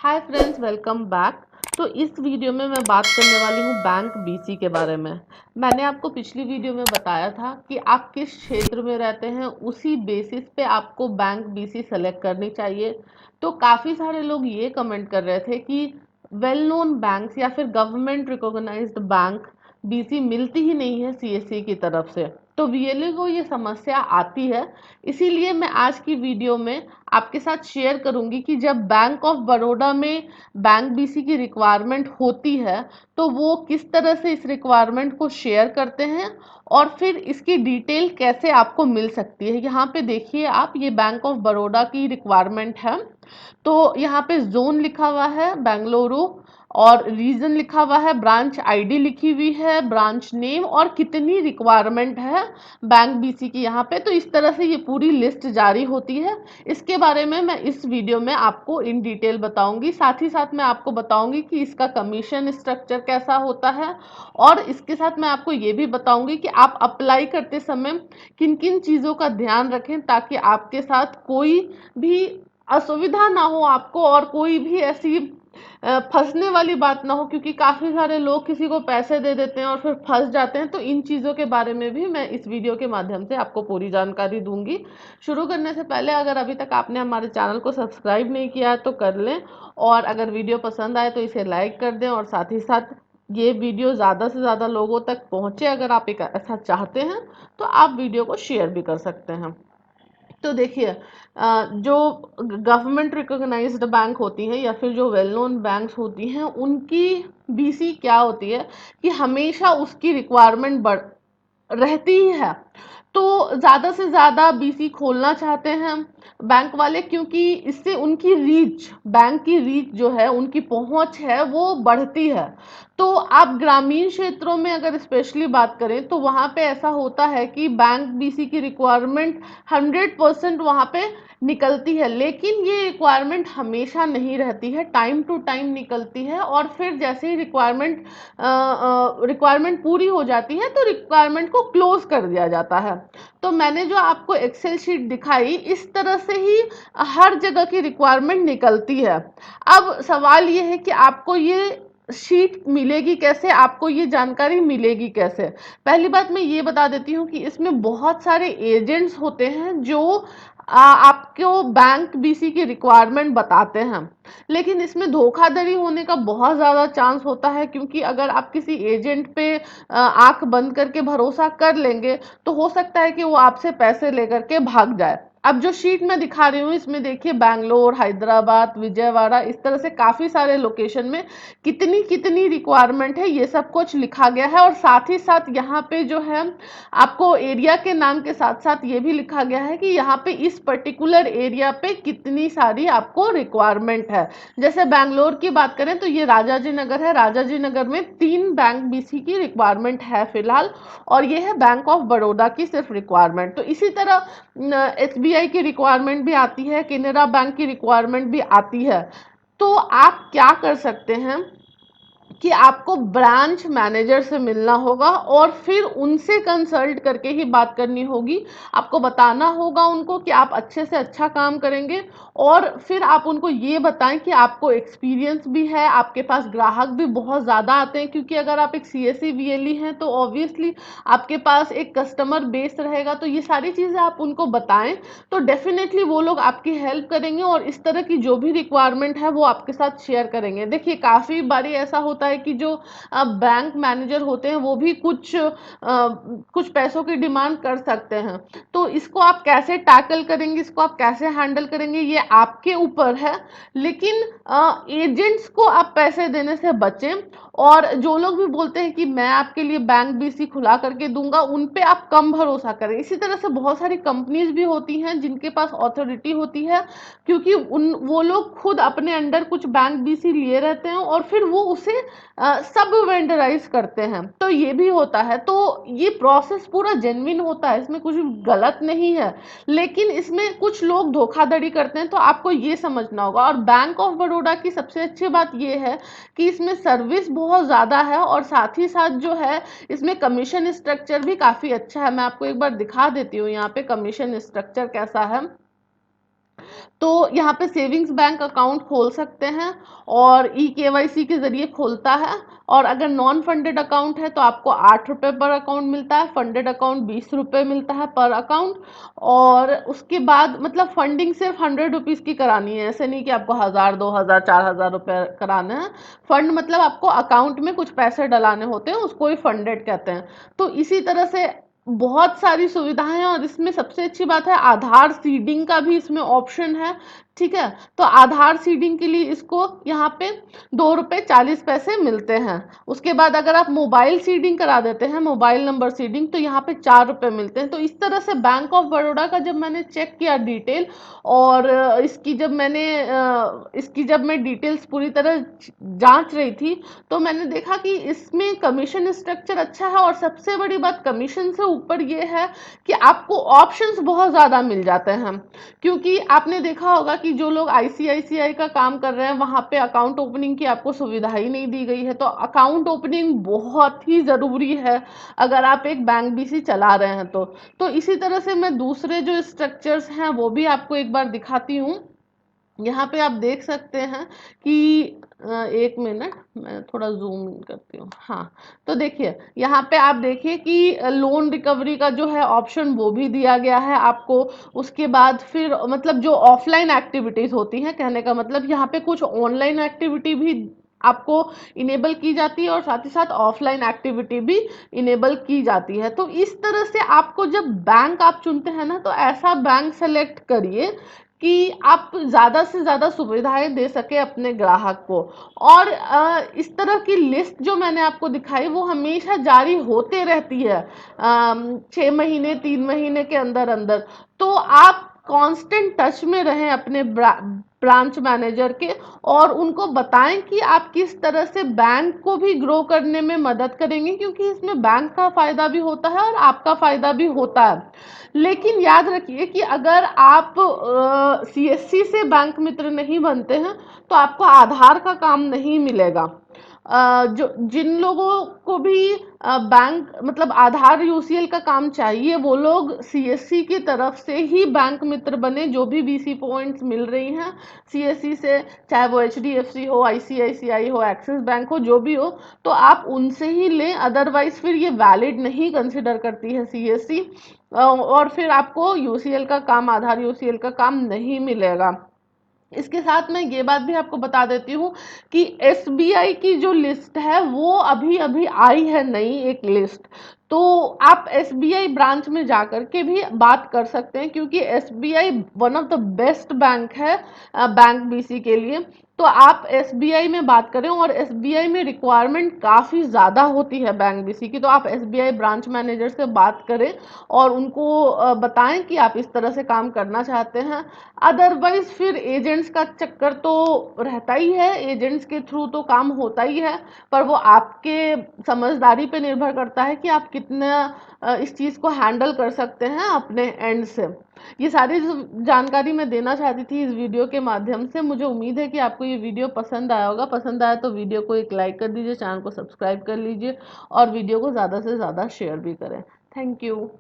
Hi friends, welcome back. तो इस video में मैं बात करने वाली हूँ बैंक बीसी के बारे में। मैंने आपको पिछली वीडियो में बताया था कि आप किस क्षेत्र में रहते हैं उसी बेसिस पे आपको बैंक बीसी सेलेक्ट करनी चाहिए। तो काफ़ी सारे लोग ये कमेंट कर रहे थे कि वेल नोन बैंक्स या फिर गवर्नमेंट रिकॉग्नाइज्ड बैंक बीसी मिलती ही नहीं है सीएससी की तरफ से। तो वीएलए को ये समस्या आती है। इसीलिए मैं आज की वीडियो में आपके साथ शेयर करूंगी कि जब बैंक ऑफ बड़ौदा में बैंक बीसी की रिक्वायरमेंट होती है तो वो किस तरह से इस रिक्वायरमेंट को शेयर करते हैं और फिर इसकी डिटेल कैसे आपको मिल सकती है। यहाँ पे देखिए आप, ये बैंक ऑफ बड़ौदा की रिक्वायरमेंट है। तो यहाँ पे जोन लिखा हुआ है बेंगलुरु और रीजन लिखा हुआ है, ब्रांच आईडी लिखी हुई है, ब्रांच नेम और कितनी रिक्वायरमेंट है बैंक बीसी की यहाँ पे। तो इस तरह से ये पूरी लिस्ट जारी होती है। इसके बारे में मैं इस वीडियो में आपको इन डिटेल बताऊंगी। साथ ही साथ मैं आपको बताऊंगी कि इसका कमीशन स्ट्रक्चर कैसा होता है और इसके साथ मैं आपको ये भी बताऊंगी कि आप अप्लाई करते समय किन किन चीज़ों का ध्यान रखें ताकि आपके साथ कोई भी असुविधा ना हो आपको और कोई भी ऐसी फंसने वाली बात ना हो, क्योंकि काफ़ी सारे लोग किसी को पैसे दे देते हैं और फिर फंस जाते हैं। तो इन चीज़ों के बारे में भी मैं इस वीडियो के माध्यम से आपको पूरी जानकारी दूंगी। शुरू करने से पहले अगर अभी तक आपने हमारे चैनल को सब्सक्राइब नहीं किया है तो कर लें, और अगर वीडियो पसंद आए तो इसे लाइक कर दें, और साथ ही साथ ये वीडियो ज़्यादा से ज़्यादा लोगों तक पहुँचे अगर आप एक ऐसा चाहते हैं तो आप वीडियो को शेयर भी कर सकते हैं। तो देखिए, जो गवर्नमेंट रिकॉग्नाइज्ड बैंक होती हैं या फिर जो वेल नोन बैंक्स होती हैं उनकी बीसी क्या होती है कि हमेशा उसकी रिक्वायरमेंट बढ़ रहती ही है। तो ज़्यादा से ज़्यादा बीसी खोलना चाहते हैं बैंक वाले, क्योंकि इससे उनकी रीच, बैंक की रीच जो है, उनकी पहुंच है वो बढ़ती है। तो आप ग्रामीण क्षेत्रों में अगर स्पेशली बात करें तो वहाँ पे ऐसा होता है कि बैंक बीसी की रिक्वायरमेंट 100% वहाँ पे निकलती है, लेकिन ये रिक्वायरमेंट हमेशा नहीं रहती है, टाइम टू टाइम निकलती है और फिर जैसे ही रिक्वायरमेंट पूरी हो जाती है तो रिक्वायरमेंट को क्लोज कर दिया जाता है। तो मैंने जो आपको एक्सेल शीट दिखाई, इस तरह से ही हर जगह की रिक्वायरमेंट निकलती है। अब सवाल ये है कि आपको ये शीट मिलेगी कैसे, आपको ये जानकारी मिलेगी कैसे। पहली बात मैं ये बता देती हूँ कि इसमें बहुत सारे एजेंट्स होते हैं जो आपको बैंक बीसी की रिक्वायरमेंट बताते हैं, लेकिन इसमें धोखाधड़ी होने का बहुत ज़्यादा चांस होता है, क्योंकि अगर आप किसी एजेंट पे आंख बंद करके भरोसा कर लेंगे तो हो सकता है कि वो आपसे पैसे लेकर के भाग जाए। अब जो शीट मैं दिखा रही हूँ इसमें देखिए, बैंगलोर, हैदराबाद, विजयवाड़ा, इस तरह से काफ़ी सारे लोकेशन में कितनी कितनी रिक्वायरमेंट है ये सब कुछ लिखा गया है। और साथ ही साथ यहाँ पे जो है आपको एरिया के नाम के साथ साथ ये भी लिखा गया है कि यहाँ पे इस पर्टिकुलर एरिया पे कितनी सारी आपको रिक्वायरमेंट है। जैसे बैंगलोर की बात करें तो ये राजाजी नगर है, राजाजी नगर में 3 बैंक बीसी की रिक्वायरमेंट है फिलहाल, और ये है बैंक ऑफ बड़ौदा की सिर्फ रिक्वायरमेंट। तो इसी तरह एसबीआई की रिक्वायरमेंट भी आती है, केनरा बैंक की रिक्वायरमेंट भी आती है। तो आप क्या कर सकते हैं कि आपको ब्रांच मैनेजर से मिलना होगा और फिर उनसे कंसल्ट करके ही बात करनी होगी। आपको बताना होगा उनको कि आप अच्छे से अच्छा काम करेंगे, और फिर आप उनको ये बताएं कि आपको एक्सपीरियंस भी है, आपके पास ग्राहक भी बहुत ज़्यादा आते हैं, क्योंकि अगर आप एक सीएससी वीएलई हैं तो ऑब्वियसली आपके पास एक कस्टमर बेस रहेगा। तो ये सारी चीज़ें आप उनको बताएं तो डेफिनेटली वो लोग आपकी हेल्प करेंगे और इस तरह की जो भी रिक्वायरमेंट है वो आपके साथ शेयर करेंगे। देखिए, काफ़ी बारी ऐसा होता है कि जो बैंक मैनेजर होते हैं वो भी कुछ पैसों की डिमांड कर सकते हैं। तो इसको आप कैसे टैकल करेंगे, इसको आप कैसे हैंडल करेंगे, ये आपके ऊपर है। लेकिन एजेंट्स को आप पैसे देने से बचें, और जो लोग भी बोलते हैं कि मैं आपके लिए बैंक बीसी खुला करके दूंगा, उन पे आप कम भरोसा करें। इसी तरह से बहुत सारी कंपनीज भी होती हैं जिनके पास अथॉरिटी होती है, क्योंकि उन वो लोग खुद अपने अंडर कुछ बैंक बीसी लिए रहते हैं और फिर वो उसे सब वेंडराइज करते हैं। तो ये भी होता है। तो ये प्रोसेस पूरा जेन्युइन होता है, इसमें कुछ गलत नहीं है, लेकिन इसमें कुछ लोग धोखाधड़ी करते हैं, तो आपको ये समझना होगा। और बैंक ऑफ बड़ौदा की सबसे अच्छी बात ये है कि इसमें सर्विस बहुत ज़्यादा है, और साथ ही साथ जो है इसमें कमीशन स्ट्रक्चर भी काफ़ी अच्छा है। मैं आपको एक बार दिखा देती हूँ यहाँ पे कमीशन स्ट्रक्चर कैसा है। तो यहाँ पे सेविंग्स बैंक अकाउंट खोल सकते हैं और ई केवाईसी के जरिए खोलता है। और अगर नॉन फंडेड अकाउंट है तो आपको 8 रुपये पर अकाउंट मिलता है, फंडेड अकाउंट 20 रुपये मिलता है पर अकाउंट। और उसके बाद मतलब फंडिंग सिर्फ 100 रुपीज़ की करानी है, ऐसे नहीं कि आपको 1000 2000 4000 रुपये कराने हैं। फंड मतलब आपको अकाउंट में कुछ पैसे डलाने होते हैं, उसको ही फंडेड कहते हैं। तो इसी तरह से बहुत सारी सुविधाएं हैं और इसमें सबसे अच्छी बात है आधार सीडिंग का भी इसमें ऑप्शन है। ठीक है, तो आधार सीडिंग के लिए इसको यहाँ पे 2 रुपये 40 पैसे मिलते हैं। उसके बाद अगर आप मोबाइल सीडिंग करा देते हैं, मोबाइल नंबर सीडिंग, तो यहाँ पे 4 रुपये मिलते हैं। तो इस तरह से बैंक ऑफ बड़ौदा का जब मैंने चेक किया डिटेल, और इसकी जब मैं डिटेल्स पूरी तरह जांच रही थी, तो मैंने देखा कि इसमें कमीशन स्ट्रक्चर अच्छा है। और सबसे बड़ी बात कमीशन से ऊपर ये है कि आपको ऑप्शंस बहुत ज़्यादा मिल जाते हैं। क्योंकि आपने देखा होगा कि जो लोग आईसीआईसीआई का काम कर रहे हैं वहाँ पे अकाउंट ओपनिंग की आपको सुविधा ही नहीं दी गई है। तो अकाउंट ओपनिंग बहुत ही ज़रूरी है अगर आप एक बैंक बीसी चला रहे हैं तो इसी तरह से मैं दूसरे जो स्ट्रक्चर्स हैं वो भी आपको एक बार दिखाती हूँ। यहाँ पे आप देख सकते हैं कि 1 मिनट मैं थोड़ा जूम इन करती हूँ। हाँ, तो देखिए यहाँ पे आप देखिए कि लोन रिकवरी का जो है ऑप्शन वो भी दिया गया है आपको। उसके बाद फिर मतलब जो ऑफलाइन एक्टिविटीज होती हैं, कहने का मतलब यहाँ पे कुछ ऑनलाइन एक्टिविटी भी आपको इनेबल की जाती है और साथ ही साथ ऑफलाइन एक्टिविटी भी इनेबल की जाती है। तो इस तरह से आपको जब बैंक आप चुनते हैं ना, तो ऐसा बैंक सेलेक्ट करिए कि आप ज़्यादा से ज़्यादा सुविधाएं दे सके अपने ग्राहक को। और इस तरह की लिस्ट जो मैंने आपको दिखाई वो हमेशा जारी होते रहती है 6 महीने 3 महीने के अंदर अंदर। तो आप कांस्टेंट टच में रहें अपने ब्रांच मैनेजर के, और उनको बताएं कि आप किस तरह से बैंक को भी ग्रो करने में मदद करेंगे, क्योंकि इसमें बैंक का फायदा भी होता है और आपका फायदा भी होता है। लेकिन याद रखिए कि अगर आप सीएससी से बैंक मित्र नहीं बनते हैं तो आपको आधार का काम नहीं मिलेगा। जो जिन लोगों को भी बैंक मतलब आधार यूसीएल का काम चाहिए वो लोग सीएससी की तरफ से ही बैंक मित्र बने। जो भी बीसी पॉइंट्स मिल रही हैं सीएससी से, चाहे वो एचडीएफसी हो, आईसीआईसीआई हो, एक्सिस बैंक हो, जो भी हो, तो आप उनसे ही लें। अदरवाइज फिर ये वैलिड नहीं कंसिडर करती है सीएससी, और फिर आपको यूसीएल का काम, आधार यूसीएल का काम नहीं मिलेगा। इसके साथ मैं ये बात भी आपको बता देती हूँ कि एसबीआई की जो लिस्ट है वो अभी अभी आई है, नई एक लिस्ट। तो आप एसबीआई ब्रांच में जाकर के भी बात कर सकते हैं, क्योंकि SBI one of the best bank है बैंक बीसी के लिए। तो आप एसबीआई में बात करें, और एसबीआई में रिक्वायरमेंट काफ़ी ज़्यादा होती है बैंक बीसी की। तो आप एसबीआई ब्रांच मैनेजर से बात करें और उनको बताएं कि आप इस तरह से काम करना चाहते हैं। अदरवाइज फिर एजेंट्स का चक्कर तो रहता ही है, एजेंट्स के थ्रू तो काम होता ही है, पर वो आपके समझदारी पे निर्भर करता है कि आप कितना इस चीज़ को हैंडल कर सकते हैं अपने एंड से। ये सारी जो जानकारी मैं देना चाहती थी इस वीडियो के माध्यम से। मुझे उम्मीद है कि आपको ये वीडियो पसंद आया होगा। पसंद आया तो वीडियो को एक लाइक कर दीजिए, चैनल को सब्सक्राइब कर लीजिए और वीडियो को ज़्यादा से ज़्यादा शेयर भी करें। Thank you.